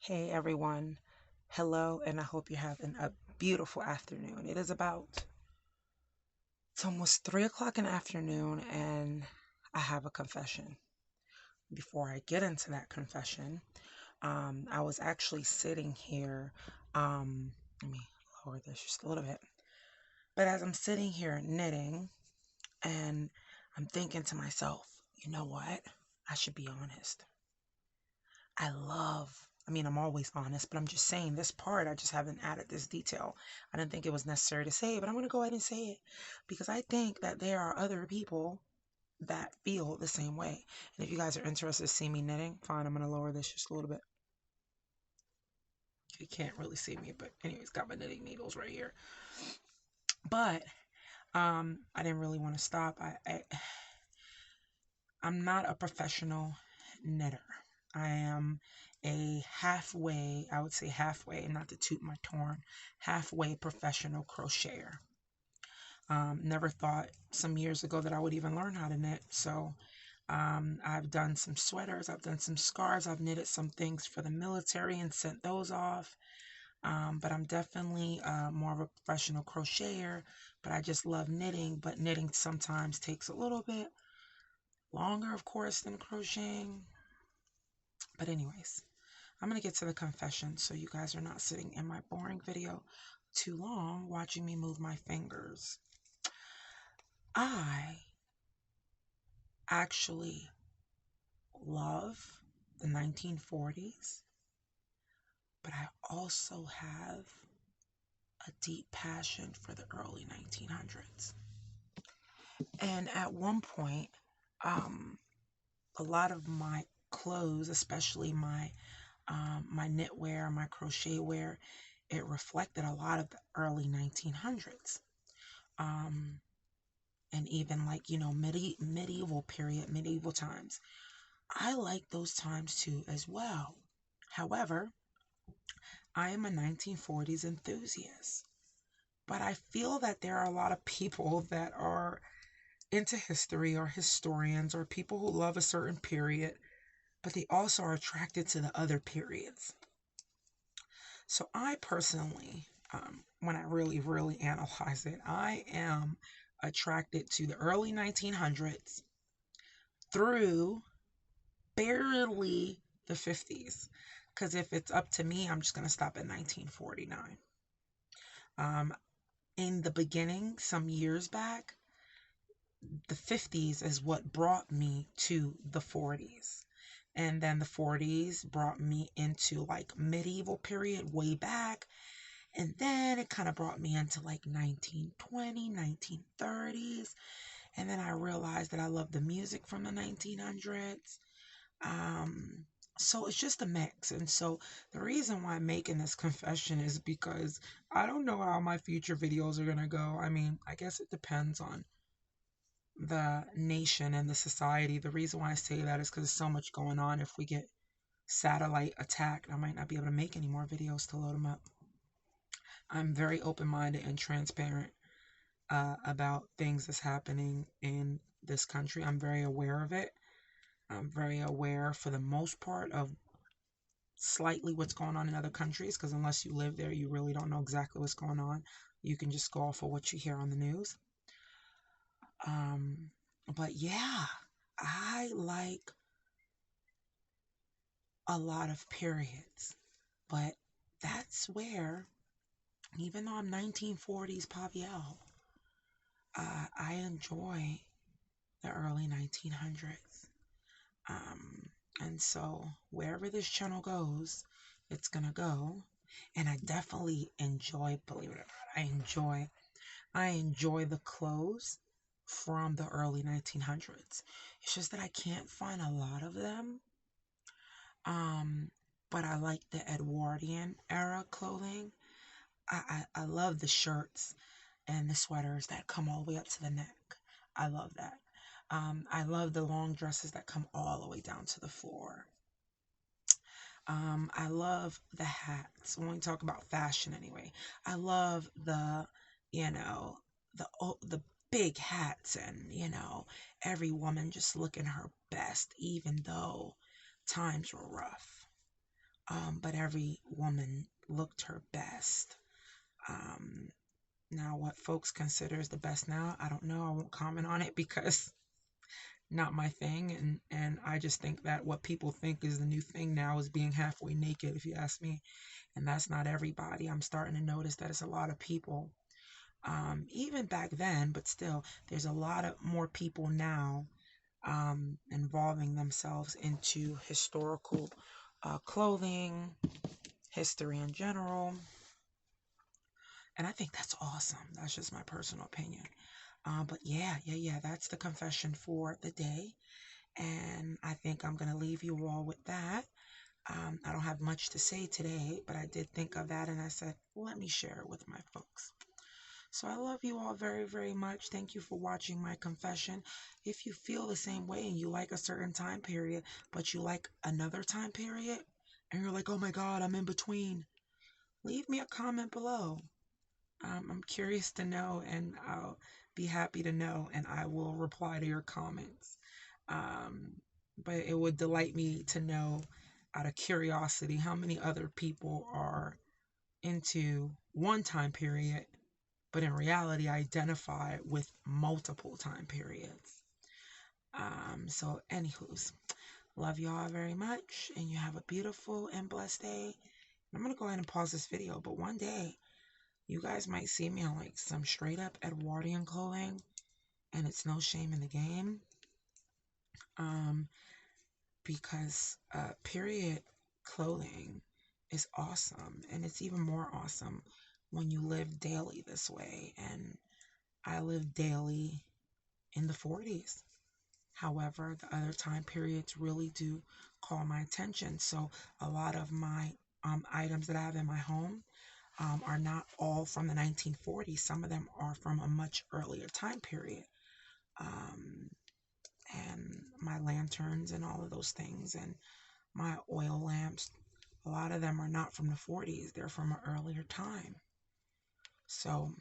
Hey everyone, hello, and I hope you're having a beautiful afternoon. It's almost 3 o'clock in the afternoon, and I have a confession. Before I get into that confession, I was actually sitting here. Let me lower this just a little bit. But as I'm sitting here knitting, and I'm thinking to myself, you know what? I should be honest. I'm always honest, but I'm just saying this part, I just haven't added this detail. I didn't think it was necessary to say it, but I'm going to go ahead and say it because I think that there are other people that feel the same way. And if you guys are interested to see me knitting, fine, I'm going to lower this just a little bit. You can't really see me, but anyways, got my knitting needles right here. But I didn't really want to stop. I'm not a professional knitter. I am I would say halfway, not to toot my horn, halfway professional crocheter. Never thought some years ago that I would even learn how to knit. So I've done some sweaters, I've done some scarves, I've knitted some things for the military and sent those off. But I'm definitely more of a professional crocheter, but I just love knitting. But knitting sometimes takes a little bit longer, of course, than crocheting. But anyways, I'm going to get to the confession so you guys are not sitting in my boring video too long watching me move my fingers. I actually love the 1940s, but I also have a deep passion for the early 1900s. And at one point, um, a lot of my clothes, especially my knitwear, my crochet wear, it reflected a lot of the early 1900s. Um, and even like, medieval period, medieval times. I like those times too as well. However, I am a 1940s enthusiast, but I feel that there are a lot of people that are into history or historians or people who love a certain period, but they also are attracted to the other periods. So I personally, when I really, really analyze it, I am attracted to the early 1900s through barely the 50s. Because if it's up to me, I'm just going to stop at 1949. Um, in the beginning, some years back, the 50s is what brought me to the 40s. And then the 40s brought me into like medieval period way back. And then it kind of brought me into like 1920, 1930s. And then I realized that I love the music from the 1900s. Um, so it's just a mix. And so the reason why I'm making this confession is because I don't know how my future videos are going to go. I guess it depends on the nation and the society. The reason why I say that is because there's so much going on. If we get satellite attacked, I might not be able to make any more videos to load them up. I'm very open minded and transparent about things that's happening in this country. I'm very aware of it. I'm very aware, for the most part, of slightly what's going on in other countries because unless you live there, you really don't know exactly what's going on. You can just go off of what you hear on the news. Um, but yeah, I like a lot of periods, but that's where, even though I'm 1940s Paviel, I enjoy the early 1900s. Um, and so wherever this channel goes, it's gonna go. And I definitely enjoy, believe it or not, I enjoy the clothes from the early 1900s. It's just that I can't find a lot of them. Um, but I like the Edwardian era clothing. I love the shirts and the sweaters that come all the way up to the neck. I love that. I love the long dresses that come all the way down to the floor. I love the hats. When we talk about fashion, anyway, I love you know, the big hats, and every woman just looking her best, even though times were rough. but every woman looked her best. Um, Now, what folks consider is the best now, I don't know. I won't comment on it because not my thing. And I just think that what people think is the new thing now is being halfway naked, if you ask me. And that's not everybody. I'm starting to notice that it's a lot of people, even back then, but still, there's a lot of more people now involving themselves into historical clothing, history in general. And I think that's awesome. That's just my personal opinion. But yeah, that's the confession for the day. And I think I'm going to leave you all with that. I don't have much to say today, but I did think of that and I said, let me share it with my folks. So I love you all very, very much. Thank you for watching my confession. If you feel the same way and you like a certain time period, but you like another time period, and you're like, oh my God, I'm in between, leave me a comment below. I'm curious to know, and I'll be happy to know, and I will reply to your comments. Um, but it would delight me to know, out of curiosity, how many other people are into one time period, but in reality identify with multiple time periods. So, anywho's, love y'all very much, and you have a beautiful and blessed day. I'm gonna go ahead and pause this video, but one day you guys might see me on like some straight up Edwardian clothing, and it's no shame in the game. Um, because period clothing is awesome, and it's even more awesome when you live daily this way. And I live daily in the 40s. However, the other time periods really do call my attention. So a lot of my items that I have in my home are not all from the 1940s. Some of them are from a much earlier time period. Um, and my lanterns and all of those things, and my oil lamps, a lot of them are not from the 40s. They're from an earlier time. So